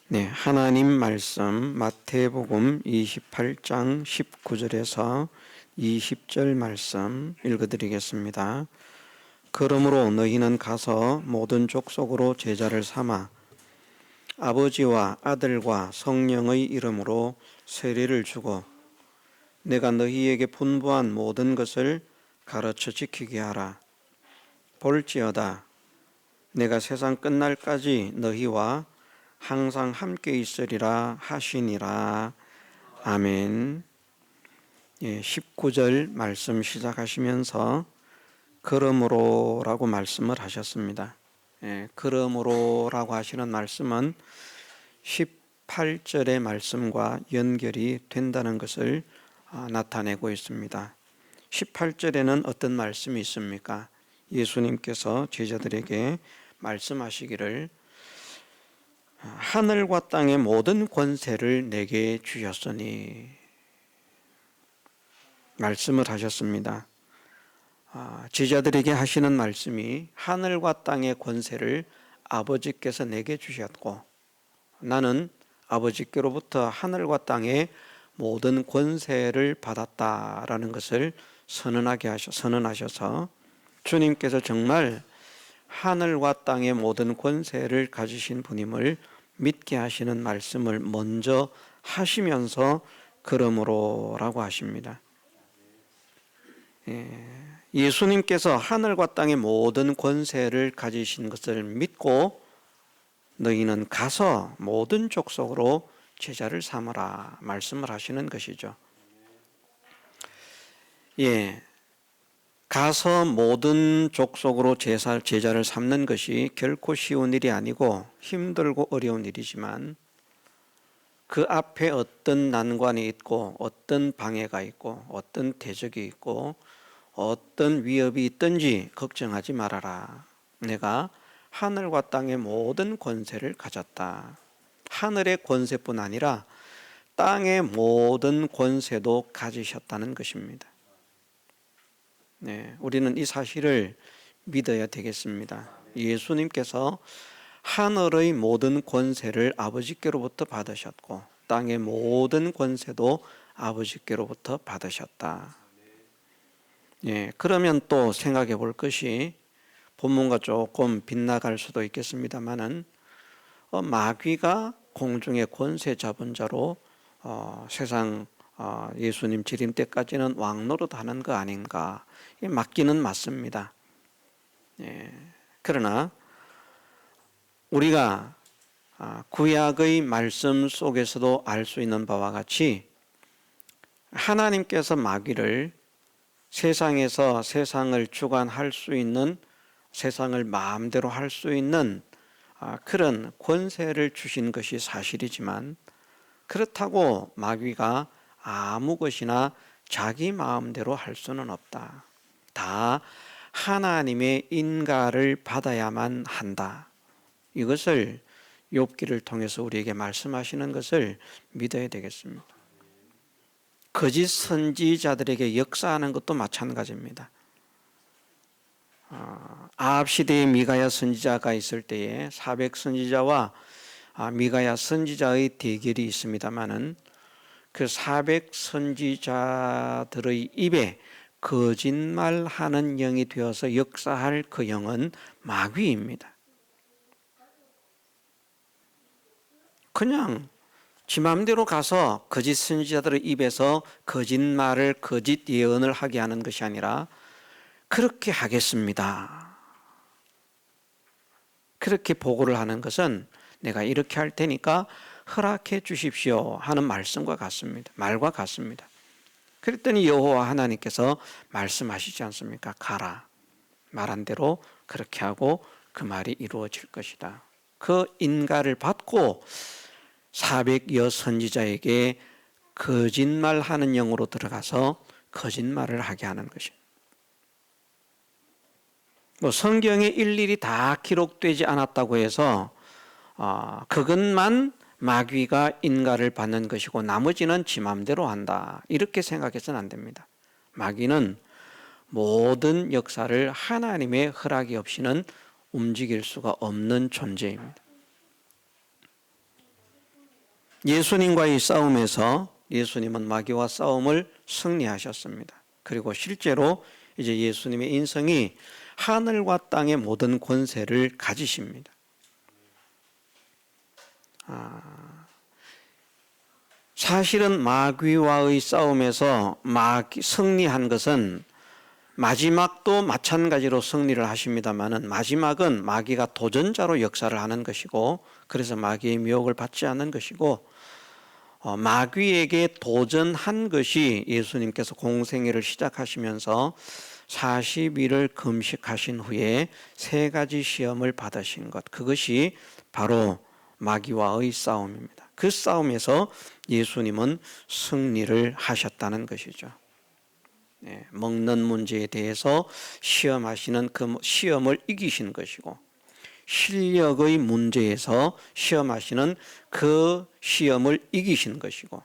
네, 하나님 말씀 마태복음 28장 19절에서 20절 말씀 읽어드리겠습니다. 그러므로 너희는 가서 모든 족속으로 제자를 삼아 아버지와 아들과 성령의 이름으로 세례를 주고 내가 너희에게 분부한 모든 것을 가르쳐 지키게 하라. 볼지어다 내가 세상 끝날까지 너희와 항상 함께 있으리라 하시니라. 아멘. 19절 말씀 시작하시면서 그러므로라고 말씀을 하셨습니다. 그러므로라고 하시는 말씀은 18절의 말씀과 연결이 된다는 것을 나타내고 있습니다. 18절에는 어떤 말씀이 있습니까? 예수님께서 제자들에게 말씀하시기를 하늘과 땅의 모든 권세를 내게 주셨으니 말씀을 하셨습니다. 제자들에게 하시는 말씀이 하늘과 땅의 권세를 아버지께서 내게 주셨고 나는 아버지께로부터 하늘과 땅의 모든 권세를 받았다라는 것을 선언하셔서 주님께서 정말 하늘과 땅의 모든 권세를 가지신 분임을 믿게 하시는 말씀을 먼저 하시면서 그러므로라고 하십니다. 예수님께서 하늘과 땅의 모든 권세를 가지신 것을 믿고 너희는 가서 모든 족속으로 제자를 삼으라 말씀을 하시는 것이죠. 가서 모든 족속으로 제자를 삼는 것이 결코 쉬운 일이 아니고 힘들고 어려운 일이지만 그 앞에 어떤 난관이 있고 어떤 방해가 있고 어떤 대적이 있고 어떤 위협이 있든지 걱정하지 말아라. 내가 하늘과 땅의 모든 권세를 가졌다. 하늘의 권세뿐 아니라 땅의 모든 권세도 가지셨다는 것입니다. 우리는 이 사실을 믿어야 되겠습니다. 예수님께서 하늘의 모든 권세를 아버지께로부터 받으셨고 땅의 모든 권세도 아버지께로부터 받으셨다. 그러면 또 생각해 볼 것이 본문과 조금 빗나갈 수도 있겠습니다만은 마귀가 공중의 권세 잡은 자로 세상 예수님 재림 때까지는 왕노릇 하는 거 아닌가. 맞기는 맞습니다. 그러나 우리가 구약의 말씀 속에서도 알 수 있는 바와 같이 하나님께서 마귀를 세상에서 세상을 주관할 수 있는, 세상을 마음대로 할 수 있는 그런 권세를 주신 것이 사실이지만 그렇다고 마귀가 아무 것이나 자기 마음대로 할 수는 없다. 다 하나님의 인가를 받아야만 한다. 이것을 욥기를 통해서 우리에게 말씀하시는 것을 믿어야 되겠습니다. 거짓 선지자들에게 역사하는 것도 마찬가지입니다. 아합 시대에 미가야 선지자가 있을 때에 400 선지자와 미가야 선지자의 대결이 있습니다만은 그 400 선지자들의 입에 거짓말하는 영이 되어서 역사할 그 영은 마귀입니다. 그냥 지 마음대로 가서 거짓 선지자들의 입에서 거짓말을, 거짓 예언을 하게 하는 것이 아니라 그렇게 하겠습니다. 그렇게 보고를 하는 것은 내가 이렇게 할 테니까 허락해 주십시오 하는 말씀과 같습니다. 말과 같습니다. 그랬더니 여호와 하나님께서 말씀하시지 않습니까? 가라. 말한 대로 그렇게 하고 그 말이 이루어질 것이다. 그 인가를 받고 400여 선지자에게 거짓말하는 영으로 들어가서 거짓말을 하게 하는 것입니다. 성경에 일일이 다 기록되지 않았다고 해서 그것만 마귀가 인가를 받는 것이고 나머지는 지 맘대로 한다. 이렇게 생각해서는 안 됩니다. 마귀는 모든 역사를 하나님의 허락이 없이는 움직일 수가 없는 존재입니다. 예수님과의 싸움에서 예수님은 마귀와 싸움을 승리하셨습니다. 그리고 실제로 이제 예수님의 인성이 하늘과 땅의 모든 권세를 가지십니다. 사실은 마귀와의 싸움에서 승리한 것은 마지막도 마찬가지로 승리를 하십니다만은 마지막은 마귀가 도전자로 역사를 하는 것이고 그래서 마귀의 미혹을 받지 않는 것이고 마귀에게 도전한 것이 예수님께서 공생애를 시작하시면서 40일을 금식하신 후에 3가지 시험을 받으신 것, 그것이 바로 마귀와의 싸움입니다. 그 싸움에서 예수님은 승리를 하셨다는 것이죠. 먹는 문제에 대해서 시험하시는 그 시험을 이기신 것이고 실력의 문제에서 시험하시는 그 시험을 이기신 것이고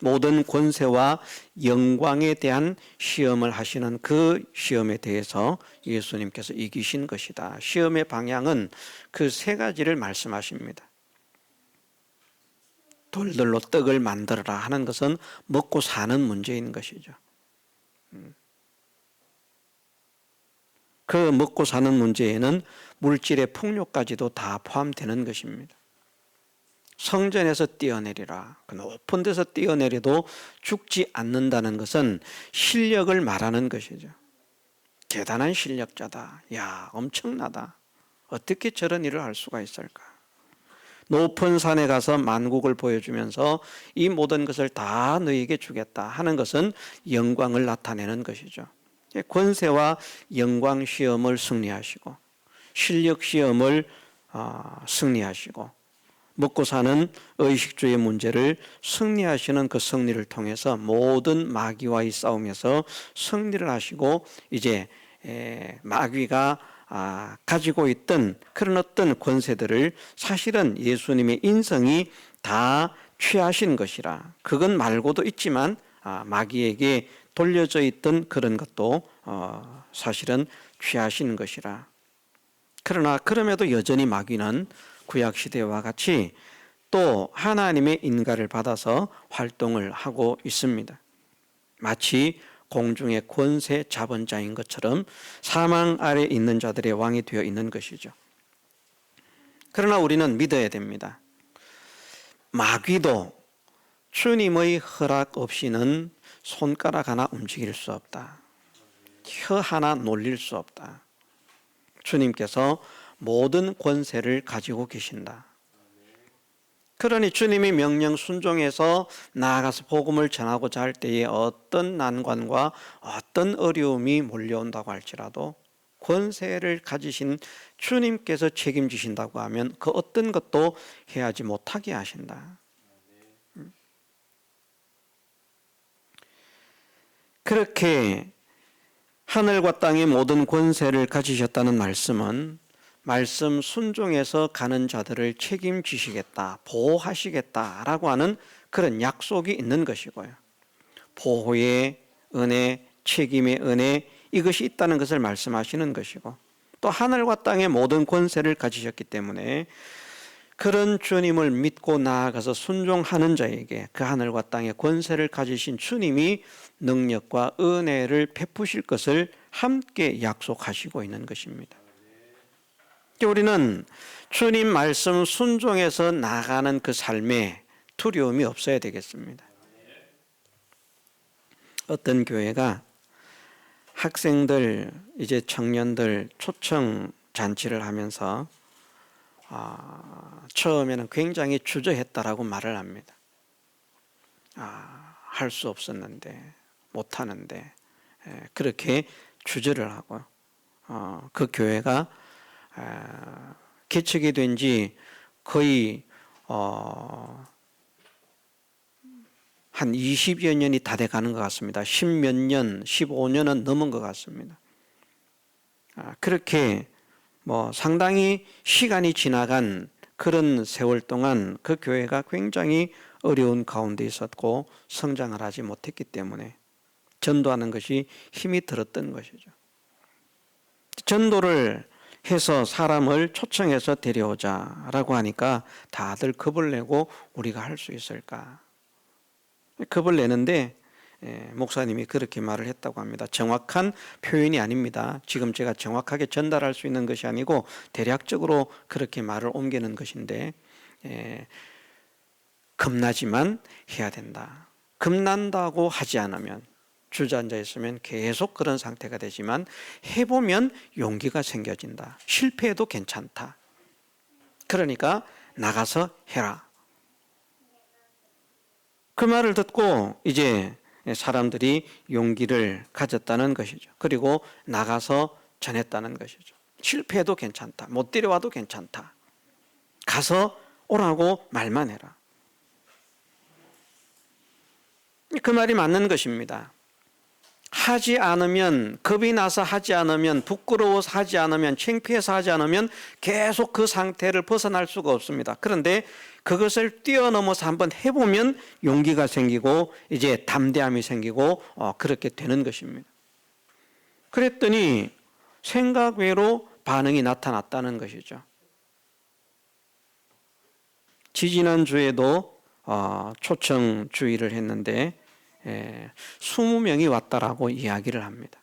모든 권세와 영광에 대한 시험을 하시는 그 시험에 대해서 예수님께서 이기신 것이다. 시험의 방향은 그 3가지를 말씀하십니다. 돌들로 떡을 만들어라 하는 것은 먹고 사는 문제인 것이죠. 그 먹고 사는 문제에는 물질의 풍요까지도 다 포함되는 것입니다. 성전에서 뛰어내리라. 그 높은 데서 뛰어내려도 죽지 않는다는 것은 실력을 말하는 것이죠. 대단한 실력자다. 야, 엄청나다. 어떻게 저런 일을 할 수가 있을까? 높은 산에 가서 만국을 보여주면서 이 모든 것을 다 너에게 주겠다 하는 것은 영광을 나타내는 것이죠. 권세와 영광 시험을 승리하시고 실력 시험을 승리하시고 먹고 사는 의식주의 문제를 승리하시는 그 승리를 통해서 모든 마귀와의 싸움에서 승리를 하시고 이제 마귀가 가지고 있던 그런 어떤 권세들을 사실은 예수님의 인성이 다 취하신 것이라. 그건 말고도 있지만 마귀에게 돌려져 있던 그런 것도 사실은 취하신 것이라. 그러나 그럼에도 여전히 마귀는 구약시대와 같이 또 하나님의 인가를 받아서 활동을 하고 있습니다. 마치 공중의 권세 잡은 자인 것처럼 사망 아래 있는 자들의 왕이 되어 있는 것이죠. 그러나 우리는 믿어야 됩니다. 마귀도 주님의 허락 없이는 손가락 하나 움직일 수 없다. 혀 하나 놀릴 수 없다. 주님께서 모든 권세를 가지고 계신다. 그러니 주님이 명령 순종해서 나아가서 복음을 전하고자 할 때에 어떤 난관과 어떤 어려움이 몰려온다고 할지라도 권세를 가지신 주님께서 책임지신다고 하면 그 어떤 것도 해하지 못하게 하신다. 그렇게 하늘과 땅의 모든 권세를 가지셨다는 말씀은 말씀 순종해서 가는 자들을 책임지시겠다, 보호하시겠다라고 하는 그런 약속이 있는 것이고요. 보호의 은혜, 책임의 은혜, 이것이 있다는 것을 말씀하시는 것이고 또 하늘과 땅의 모든 권세를 가지셨기 때문에 그런 주님을 믿고 나아가서 순종하는 자에게 그 하늘과 땅의 권세를 가지신 주님이 능력과 은혜를 베푸실 것을 함께 약속하시고 있는 것입니다. 우리는 주님 말씀 순종해서 나가는 그 삶에 두려움이 없어야 되겠습니다. 어떤 교회가 학생들, 이제 청년들 초청 잔치를 하면서 처음에는 굉장히 주저했다라고 말을 합니다. 할 수 없었는데, 못하는데 그렇게 주저를 하고 그 교회가 개척이 된 지 거의 한 20여 년이 다 돼가는 것 같습니다. 10몇 년, 15년은 넘은 것 같습니다. 그렇게 상당히 시간이 지나간 그런 세월 동안 그 교회가 굉장히 어려운 가운데 있었고 성장을 하지 못했기 때문에 전도하는 것이 힘이 들었던 것이죠. 전도를 해서 사람을 초청해서 데려오자라고 하니까 다들 겁을 내고 우리가 할 수 있을까? 겁을 내는데 목사님이 그렇게 말을 했다고 합니다. 정확한 표현이 아닙니다. 지금 제가 정확하게 전달할 수 있는 것이 아니고 대략적으로 그렇게 말을 옮기는 것인데 겁나지만 해야 된다. 겁난다고 하지 않으면 주저앉아 있으면 계속 그런 상태가 되지만 해보면 용기가 생겨진다. 실패해도 괜찮다. 그러니까 나가서 해라. 그 말을 듣고 이제 사람들이 용기를 가졌다는 것이죠. 그리고 나가서 전했다는 것이죠. 실패해도 괜찮다. 못 데려와도 괜찮다. 가서 오라고 말만 해라. 그 말이 맞는 것입니다. 하지 않으면, 겁이 나서 하지 않으면, 부끄러워서 하지 않으면, 창피해서 하지 않으면 계속 그 상태를 벗어날 수가 없습니다. 그런데 그것을 뛰어넘어서 한번 해보면 용기가 생기고 이제 담대함이 생기고 그렇게 되는 것입니다. 그랬더니 생각 외로 반응이 나타났다는 것이죠. 지지난주에도 초청 주의를 했는데 20명이 왔다라고 이야기를 합니다.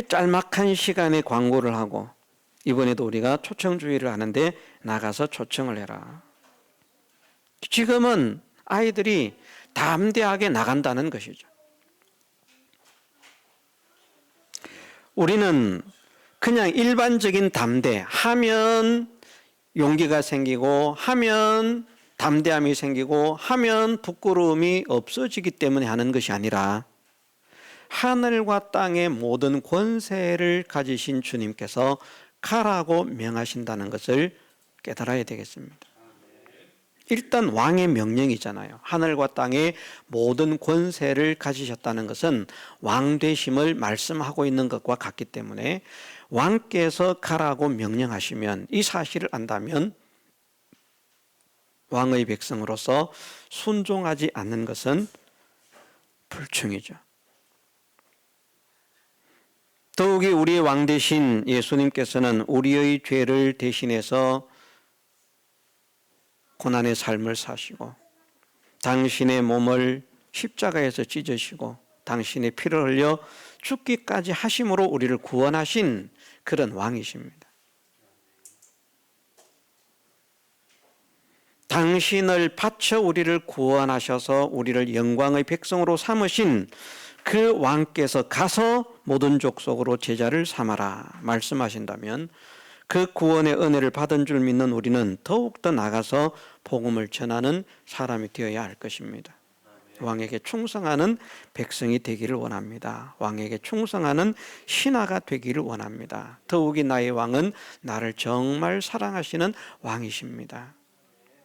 짤막한 시간에 광고를 하고 이번에도 우리가 초청 주의를 하는데 나가서 초청을 해라. 지금은 아이들이 담대하게 나간다는 것이죠. 우리는 그냥 일반적인 담대, 하면 용기가 생기고 하면 담대함이 생기고 하면 부끄러움이 없어지기 때문에 하는 것이 아니라 하늘과 땅의 모든 권세를 가지신 주님께서 가라고 명하신다는 것을 깨달아야 되겠습니다. 일단 왕의 명령이잖아요. 하늘과 땅의 모든 권세를 가지셨다는 것은 왕 되심을 말씀하고 있는 것과 같기 때문에 왕께서 가라고 명령하시면 이 사실을 안다면 왕의 백성으로서 순종하지 않는 것은 불충이죠. 더욱이 우리의 왕 되신 예수님께서는 우리의 죄를 대신해서 고난의 삶을 사시고 당신의 몸을 십자가에서 찢으시고 당신의 피를 흘려 죽기까지 하심으로 우리를 구원하신 그런 왕이십니다. 당신을 바쳐 우리를 구원하셔서 우리를 영광의 백성으로 삼으신 그 왕께서 가서 모든 족속으로 제자를 삼아라 말씀하신다면 그 구원의 은혜를 받은 줄 믿는 우리는 더욱더 나가서 복음을 전하는 사람이 되어야 할 것입니다. 왕에게 충성하는 백성이 되기를 원합니다. 왕에게 충성하는 신하가 되기를 원합니다. 더욱이 나의 왕은 나를 정말 사랑하시는 왕이십니다.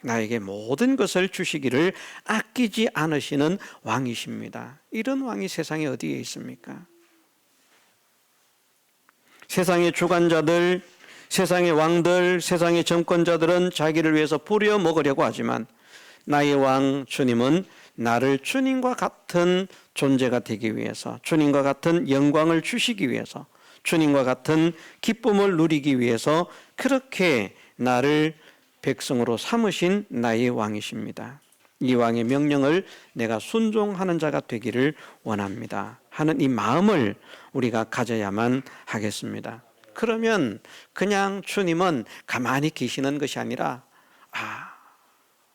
나에게 모든 것을 주시기를 아끼지 않으시는 왕이십니다. 이런 왕이 세상에 어디에 있습니까? 세상의 주관자들, 세상의 왕들, 세상의 정권자들은 자기를 위해서 부려먹으려고 하지만 나의 왕 주님은 나를 주님과 같은 존재가 되기 위해서, 주님과 같은 영광을 주시기 위해서, 주님과 같은 기쁨을 누리기 위해서 그렇게 나를 백성으로 삼으신 나의 왕이십니다. 이 왕의 명령을 내가 순종하는 자가 되기를 원합니다 하는 이 마음을 우리가 가져야만 하겠습니다. 그러면 그냥 주님은 가만히 계시는 것이 아니라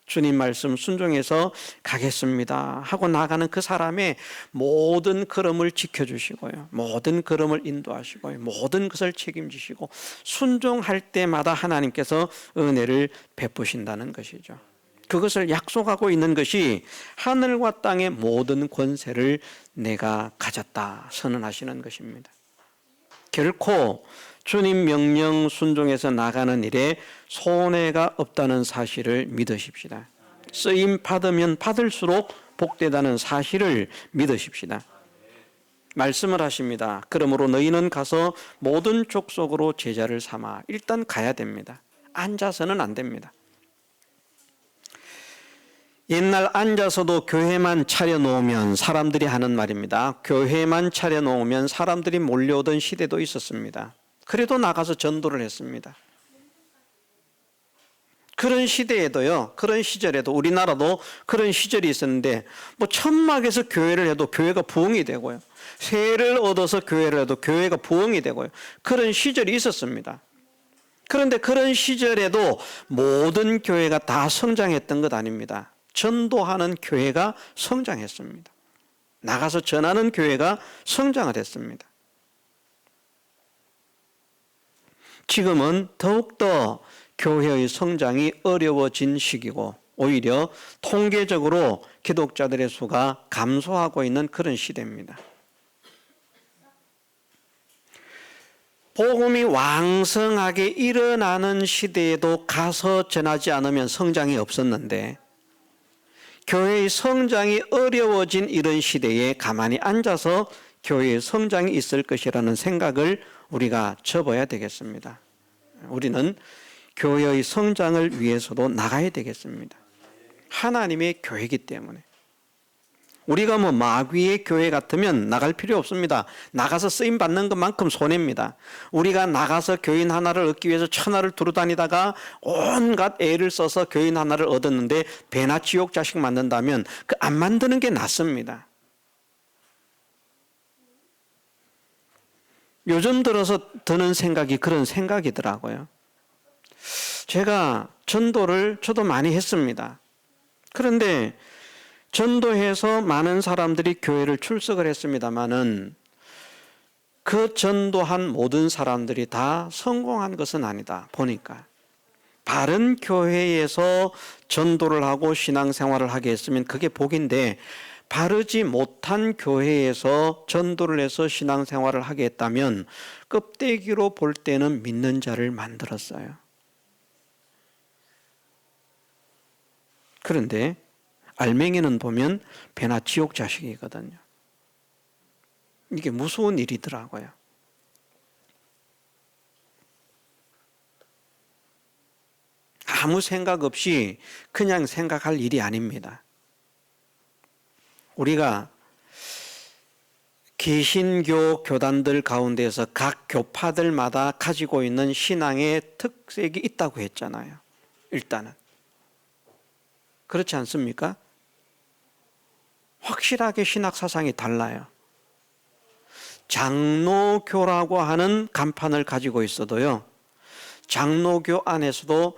주님 말씀 순종해서 가겠습니다 하고 나가는 그 사람의 모든 걸음을 지켜주시고요, 모든 걸음을 인도하시고요, 모든 것을 책임지시고 순종할 때마다 하나님께서 은혜를 베푸신다는 것이죠. 그것을 약속하고 있는 것이 하늘과 땅의 모든 권세를 내가 가졌다 선언하시는 것입니다. 결코 주님 명령 순종해서 나가는 일에 손해가 없다는 사실을 믿으십시다. 쓰임 받으면 받을수록 복되다는 사실을 믿으십시다. 말씀을 하십니다. 그러므로 너희는 가서 모든 족속으로 제자를 삼아. 일단 가야 됩니다. 앉아서는 안 됩니다. 옛날 앉아서도 교회만 차려놓으면 사람들이 하는 말입니다. 교회만 차려놓으면 사람들이 몰려오던 시대도 있었습니다. 그래도 나가서 전도를 했습니다. 그런 시대에도요, 그런 시절에도 우리나라도 그런 시절이 있었는데 뭐 천막에서 교회를 해도 교회가 부흥이 되고요. 세를 얻어서 교회를 해도 교회가 부흥이 되고요. 그런 시절이 있었습니다. 그런데 그런 시절에도 모든 교회가 다 성장했던 것 아닙니다. 전도하는 교회가 성장했습니다. 나가서 전하는 교회가 성장을 했습니다. 지금은 더욱더 교회의 성장이 어려워진 시기고 오히려 통계적으로 기독자들의 수가 감소하고 있는 그런 시대입니다. 복음이 왕성하게 일어나는 시대에도 가서 전하지 않으면 성장이 없었는데 교회의 성장이 어려워진 이런 시대에 가만히 앉아서 교회의 성장이 있을 것이라는 생각을 우리가 접어야 되겠습니다. 우리는 교회의 성장을 위해서도 나가야 되겠습니다. 하나님의 교회이기 때문에. 우리가 뭐 마귀의 교회 같으면 나갈 필요 없습니다. 나가서 쓰임 받는 것만큼 손해입니다. 우리가 나가서 교인 하나를 얻기 위해서 천하를 두루다니다가 온갖 애를 써서 교인 하나를 얻었는데 배나 지옥 자식 만든다면 그 안 만드는 게 낫습니다. 요즘 들어서 드는 생각이 그런 생각이더라고요. 제가 전도를 저도 많이 했습니다. 그런데 전도해서 많은 사람들이 교회를 출석을 했습니다마는 그 전도한 모든 사람들이 다 성공한 것은 아니다. 보니까 바른 교회에서 전도를 하고 신앙생활을 하게 했으면 그게 복인데 바르지 못한 교회에서 전도를 해서 신앙생활을 하게 했다면 껍데기로 볼 때는 믿는 자를 만들었어요. 그런데 알맹이는 보면 배나 지옥 자식이거든요. 이게 무서운 일이더라고요. 아무 생각 없이 그냥 생각할 일이 아닙니다. 우리가 개신교 교단들 가운데서 각 교파들마다 가지고 있는 신앙의 특색이 있다고 했잖아요. 일단은. 그렇지 않습니까? 확실하게 신학 사상이 달라요. 장로교라고 하는 간판을 가지고 있어도요, 장로교 안에서도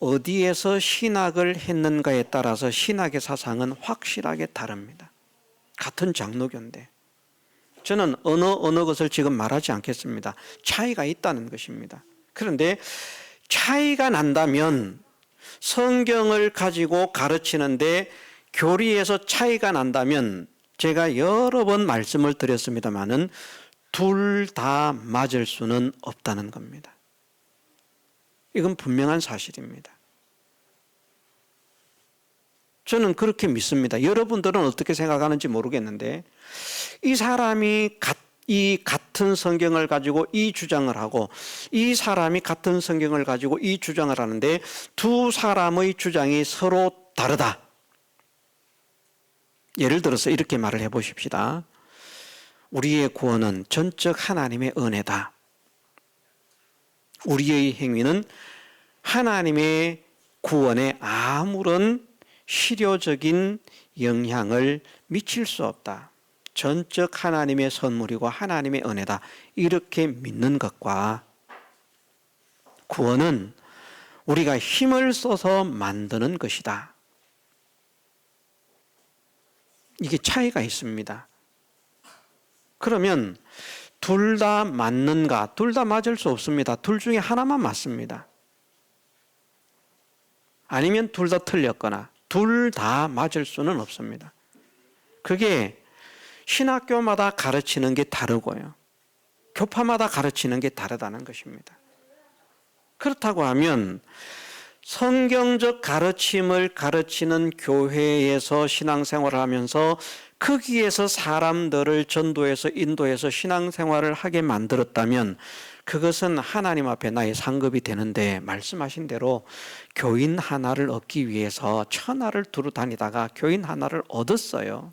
어디에서 신학을 했는가에 따라서 신학의 사상은 확실하게 다릅니다. 같은 장로교인데 저는 어느 것을 지금 말하지 않겠습니다. 차이가 있다는 것입니다. 그런데 차이가 난다면 성경을 가지고 가르치는데 교리에서 차이가 난다면 제가 여러 번 말씀을 드렸습니다마는 둘 다 맞을 수는 없다는 겁니다. 이건 분명한 사실입니다. 저는 그렇게 믿습니다. 여러분들은 어떻게 생각하는지 모르겠는데 이 사람이 이 같은 성경을 가지고 이 주장을 하고 이 사람이 같은 성경을 가지고 이 주장을 하는데 두 사람의 주장이 서로 다르다. 예를 들어서 이렇게 말을 해보십시다. 우리의 구원은 전적 하나님의 은혜다. 우리의 행위는 하나님의 구원에 아무런 실효적인 영향을 미칠 수 없다. 전적 하나님의 선물이고 하나님의 은혜다. 이렇게 믿는 것과 구원은 우리가 힘을 써서 만드는 것이다. 이게 차이가 있습니다. 그러면 둘 다 맞는가? 둘 다 맞을 수 없습니다. 둘 중에 하나만 맞습니다. 아니면 둘 다 틀렸거나 둘 다 맞을 수는 없습니다. 그게 신학교마다 가르치는 게 다르고요. 교파마다 가르치는 게 다르다는 것입니다. 그렇다고 하면 성경적 가르침을 가르치는 교회에서 신앙생활을 하면서 거기에서 사람들을 전도해서 인도해서 신앙생활을 하게 만들었다면 그것은 하나님 앞에 나의 상급이 되는데 말씀하신 대로 교인 하나를 얻기 위해서 천하를 두루 다니다가 교인 하나를 얻었어요.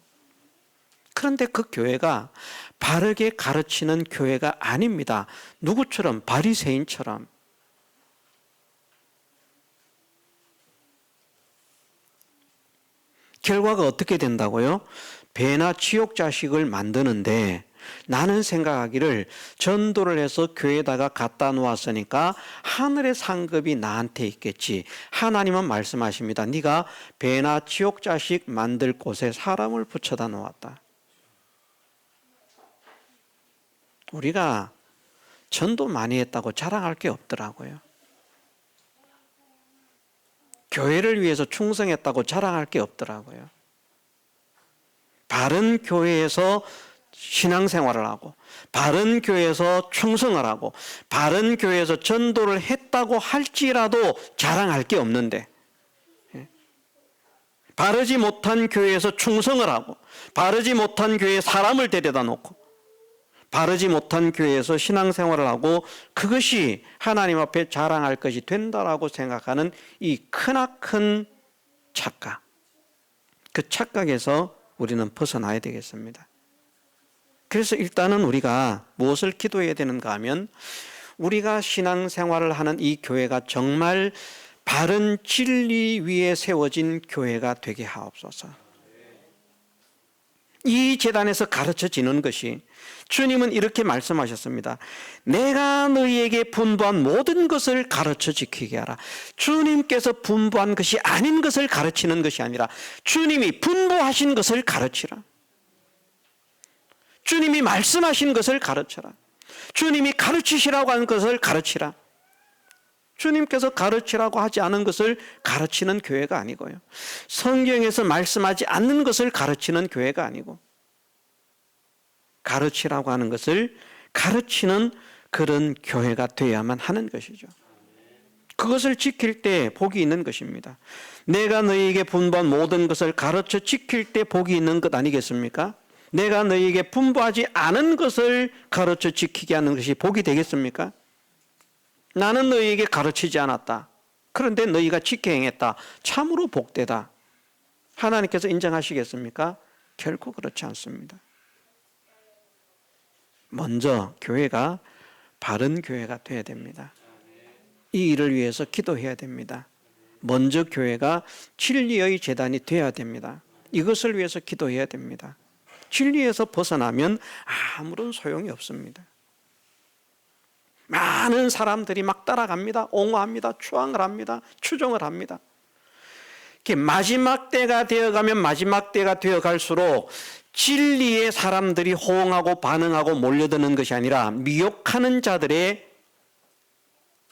그런데 그 교회가 바르게 가르치는 교회가 아닙니다. 누구처럼? 바리새인처럼. 결과가 어떻게 된다고요? 배나 지옥 자식을 만드는데 나는 생각하기를 전도를 해서 교회에다가 갖다 놓았으니까 하늘의 상급이 나한테 있겠지. 하나님은 말씀하십니다. 네가 배나 지옥 자식 만들 곳에 사람을 붙여다 놓았다. 우리가 전도 많이 했다고 자랑할 게 없더라고요. 교회를 위해서 충성했다고 자랑할 게 없더라고요. 바른 교회에서 신앙생활을 하고 바른 교회에서 충성을 하고 바른 교회에서 전도를 했다고 할지라도 자랑할 게 없는데, 바르지 못한 교회에서 충성을 하고 바르지 못한 교회에 사람을 데려다 놓고 바르지 못한 교회에서 신앙생활을 하고 그것이 하나님 앞에 자랑할 것이 된다라고 생각하는 이 크나큰 착각, 그 착각에서 우리는 벗어나야 되겠습니다. 그래서 일단은 우리가 무엇을 기도해야 되는가 하면 우리가 신앙생활을 하는 이 교회가 정말 바른 진리 위에 세워진 교회가 되게 하옵소서. 이 제단에서 가르쳐지는 것이, 주님은 이렇게 말씀하셨습니다. 내가 너희에게 분부한 모든 것을 가르쳐 지키게 하라. 주님께서 분부한 것이 아닌 것을 가르치는 것이 아니라 주님이 분부하신 것을 가르치라. 주님이 말씀하신 것을 가르쳐라. 주님이 가르치시라고 한 것을 가르치라. 주님께서 가르치라고 하지 않은 것을 가르치는 교회가 아니고요, 성경에서 말씀하지 않는 것을 가르치는 교회가 아니고 가르치라고 하는 것을 가르치는 그런 교회가 되어야만 하는 것이죠. 그것을 지킬 때 복이 있는 것입니다. 내가 너희에게 분부한 모든 것을 가르쳐 지킬 때 복이 있는 것 아니겠습니까? 내가 너희에게 분부하지 않은 것을 가르쳐 지키게 하는 것이 복이 되겠습니까? 나는 너희에게 가르치지 않았다. 그런데 너희가 지켜 행했다. 참으로 복되다. 하나님께서 인정하시겠습니까? 결코 그렇지 않습니다. 먼저 교회가 바른 교회가 되어야 됩니다. 이 일을 위해서 기도해야 됩니다. 먼저 교회가 진리의 제단이 되어야 됩니다. 이것을 위해서 기도해야 됩니다. 진리에서 벗어나면 아무런 소용이 없습니다. 많은 사람들이 막 따라갑니다. 옹호합니다. 추앙을 합니다. 추종을 합니다. 마지막 때가 되어가면 마지막 때가 되어갈수록 진리에 사람들이 호응하고 반응하고 몰려드는 것이 아니라 미혹하는 자들의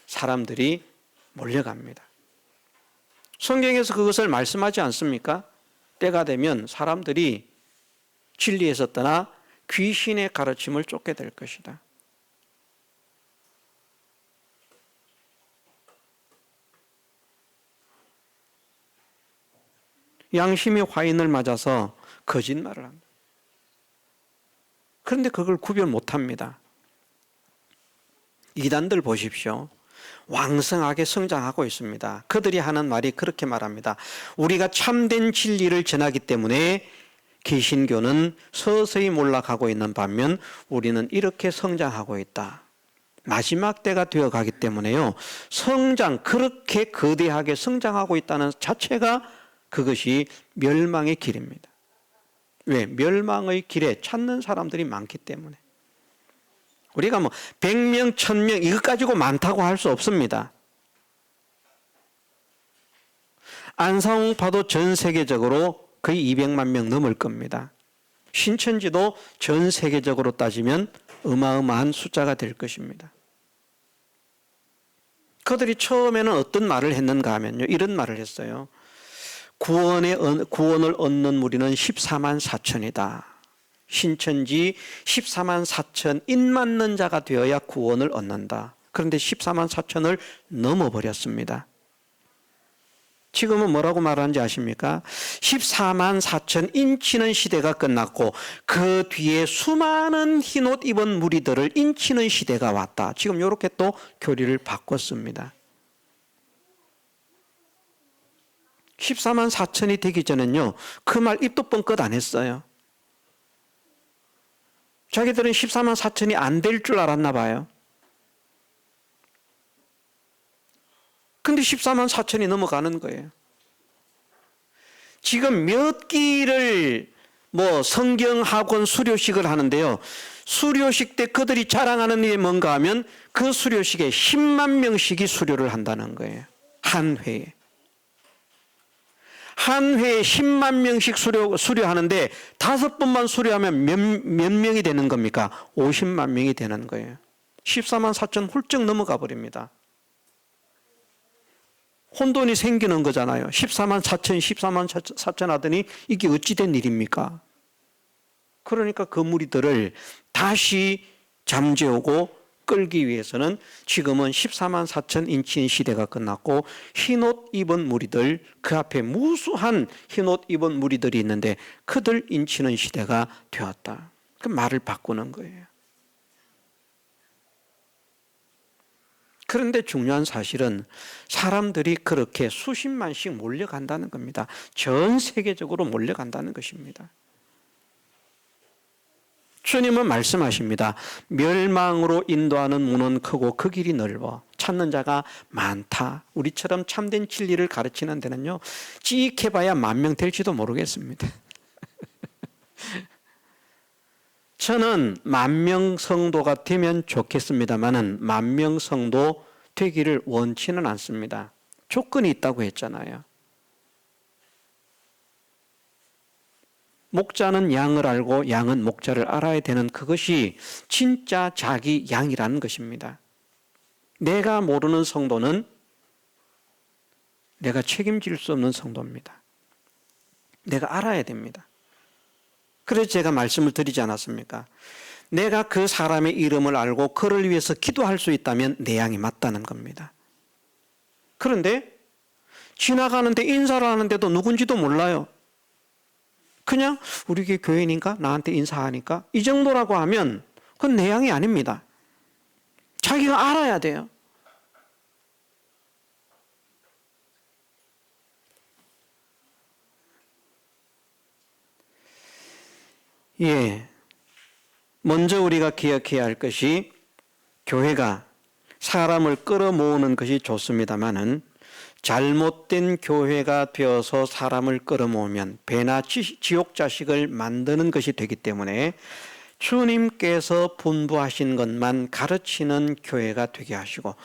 사람들이 몰려갑니다. 성경에서 그것을 말씀하지 않습니까? 때가 되면 사람들이 진리에서 떠나 귀신의 가르침을 쫓게 될 것이다. 양심이 화인을 맞아서 거짓말을 합니다. 그런데 그걸 구별 못합니다. 이단들 보십시오. 왕성하게 성장하고 있습니다. 그들이 하는 말이 그렇게 말합니다. 우리가 참된 진리를 전하기 때문에 개신교는 서서히 몰락하고 있는 반면 우리는 이렇게 성장하고 있다. 마지막 때가 되어가기 때문에요, 성장, 그렇게 거대하게 성장하고 있다는 자체가 그것이 멸망의 길입니다. 왜? 멸망의 길에 찾는 사람들이 많기 때문에. 우리가 100명, 1000명 이것 가지고 많다고 할 수 없습니다. 안상홍파도 전 세계적으로 거의 200만 명 넘을 겁니다. 신천지도 전 세계적으로 따지면 어마어마한 숫자가 될 것입니다. 그들이 처음에는 어떤 말을 했는가 하면요, 이런 말을 했어요. 구원을 얻는 무리는 14만 4천이다. 신천지 14만 4천 인 맞는 자가 되어야 구원을 얻는다. 그런데 14만 4천을 넘어버렸습니다. 지금은 뭐라고 말하는지 아십니까? 14만 4천 인치는 시대가 끝났고 그 뒤에 수많은 흰옷 입은 무리들을 인치는 시대가 왔다. 지금 이렇게 또 교리를 바꿨습니다. 14만 4천이 되기 전엔요, 그 말 입도 뻥끗 안 했어요. 자기들은 14만 4천이 안 될 줄 알았나 봐요. 근데 14만 4천이 넘어가는 거예요. 지금 몇 기를 성경학원 수료식을 하는데요. 수료식 때 그들이 자랑하는 일이 뭔가 하면 그 수료식에 10만 명씩이 수료를 한다는 거예요. 한 회에. 한 회에 10만 명씩 수료하는데 5번만 수료하면 몇 명이 되는 겁니까? 50만 명이 되는 거예요. 14만 4천 훌쩍 넘어가 버립니다. 혼돈이 생기는 거잖아요. 14만 4천 하더니 이게 어찌 된 일입니까? 그러니까 그 무리들을 다시 잠재우고 끌기 위해서는 지금은 14만 4천 인치인 시대가 끝났고 흰옷 입은 무리들, 그 앞에 무수한 흰옷 입은 무리들이 있는데 그들 인치는 시대가 되었다. 그 말을 바꾸는 거예요. 그런데 중요한 사실은 사람들이 그렇게 수십만씩 몰려간다는 겁니다. 전 세계적으로 몰려간다는 것입니다. 주님은 말씀하십니다. 멸망으로 인도하는 문은 크고 그 길이 넓어 찾는 자가 많다. 우리처럼 참된 진리를 가르치는 데는요, 찍해봐야 10,000명 될지도 모르겠습니다. 저는 10,000명 성도가 되면 좋겠습니다만은 10,000명 성도 되기를 원치는 않습니다. 조건이 있다고 했잖아요. 목자는 양을 알고 양은 목자를 알아야 되는 그것이 진짜 자기 양이라는 것입니다. 내가 모르는 성도는 내가 책임질 수 없는 성도입니다. 내가 알아야 됩니다. 그래서 제가 말씀을 드리지 않았습니까? 내가 그 사람의 이름을 알고 그를 위해서 기도할 수 있다면 내 양이 맞다는 겁니다. 그런데 지나가는데 인사를 하는데도 누군지도 몰라요. 그냥 우리 교회니까 나한테 인사하니까 이 정도라고 하면 그건 내 양이 아닙니다. 자기가 알아야 돼요. 먼저 우리가 기억해야 할 것이 교회가 사람을 끌어모으는 것이 좋습니다마는 잘못된 교회가 되어서 사람을 끌어모으면 배나 지옥 자식을 만드는 것이 되기 때문에 주님께서 분부하신 것만 가르치는 교회가 되게 하시고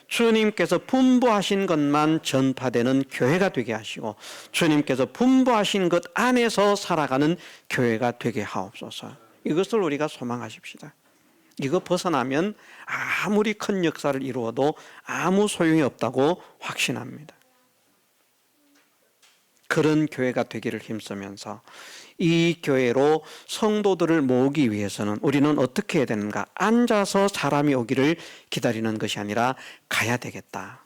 주님께서 분부하신 것만 전파되는 교회가 되게 하시고 주님께서 분부하신 것 안에서 살아가는 교회가 되게 하옵소서. 이것을 우리가 소망하십시다. 이거 벗어나면 아무리 큰 역사를 이루어도 아무 소용이 없다고 확신합니다. 그런 교회가 되기를 힘쓰면서 이 교회로 성도들을 모으기 위해서는 우리는 어떻게 해야 되는가? 앉아서 사람이 오기를 기다리는 것이 아니라 가야 되겠다.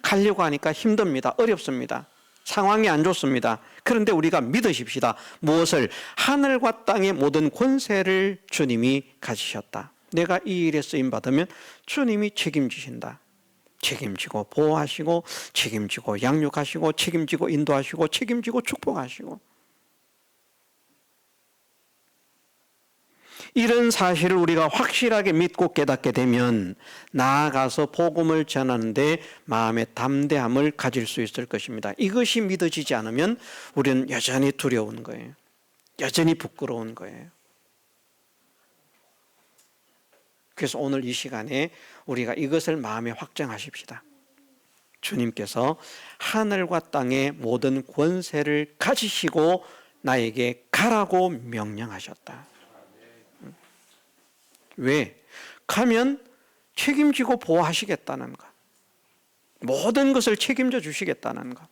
가려고 하니까 힘듭니다. 어렵습니다. 상황이 안 좋습니다. 그런데 우리가 믿으십시다. 무엇을? 하늘과 땅의 모든 권세를 주님이 가지셨다. 내가 이 일에 쓰임받으면 주님이 책임지신다. 책임지고 보호하시고 책임지고 양육하시고 책임지고 인도하시고 책임지고 축복하시고 이런 사실을 우리가 확실하게 믿고 깨닫게 되면 나아가서 복음을 전하는데 마음의 담대함을 가질 수 있을 것입니다. 이것이 믿어지지 않으면 우리는 여전히 두려운 거예요. 여전히 부끄러운 거예요. 그래서 오늘 이 시간에 우리가 이것을 마음에 확정하십시다. 주님께서 하늘과 땅의 모든 권세를 가지시고 나에게 가라고 명령하셨다. 왜? 가면 책임지고 보호하시겠다는 것. 모든 것을 책임져 주시겠다는 것.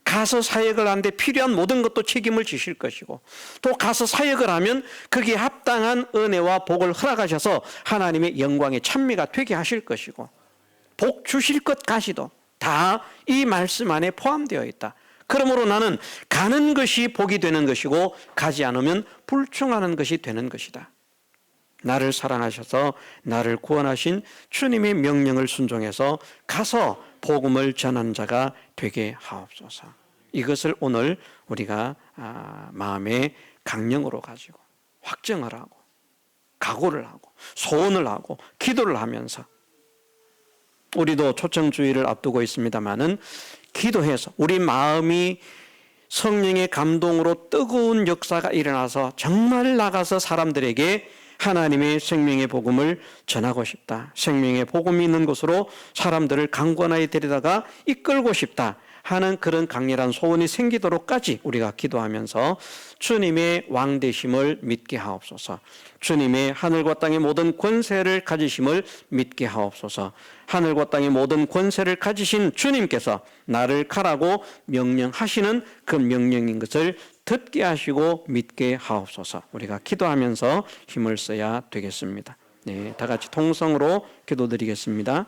가서 사역을 하는데 필요한 모든 것도 책임을 지실 것이고 또 가서 사역을 하면 거기에 합당한 은혜와 복을 허락하셔서 하나님의 영광의 찬미가 되게 하실 것이고 복 주실 것까지도 다 다 이 말씀 안에 포함되어 있다. 그러므로 나는 가는 것이 복이 되는 것이고 가지 않으면 불충하는 것이 되는 것이다. 나를 사랑하셔서 나를 구원하신 주님의 명령을 순종해서 가서 복음을 전하는 자가 되게 하옵소서. 이것을 오늘 우리가 마음의 강령으로 가지고 확정을 하고 각오를 하고 소원을 하고 기도를 하면서, 우리도 초청주의를 앞두고 있습니다마는 기도해서 우리 마음이 성령의 감동으로 뜨거운 역사가 일어나서 정말 나가서 사람들에게 하나님의 생명의 복음을 전하고 싶다. 생명의 복음이 있는 곳으로 사람들을 강권하게 데려다가 이끌고 싶다 하는 그런 강렬한 소원이 생기도록까지 우리가 기도하면서 주님의 왕되심을 믿게 하옵소서. 주님의 하늘과 땅의 모든 권세를 가지심을 믿게 하옵소서. 하늘과 땅의 모든 권세를 가지신 주님께서 나를 가라고 명령하시는 그 명령인 것을 듣게 하시고 믿게 하옵소서. 우리가 기도하면서 힘을 써야 되겠습니다. 네, 다 같이 통성으로 기도드리겠습니다.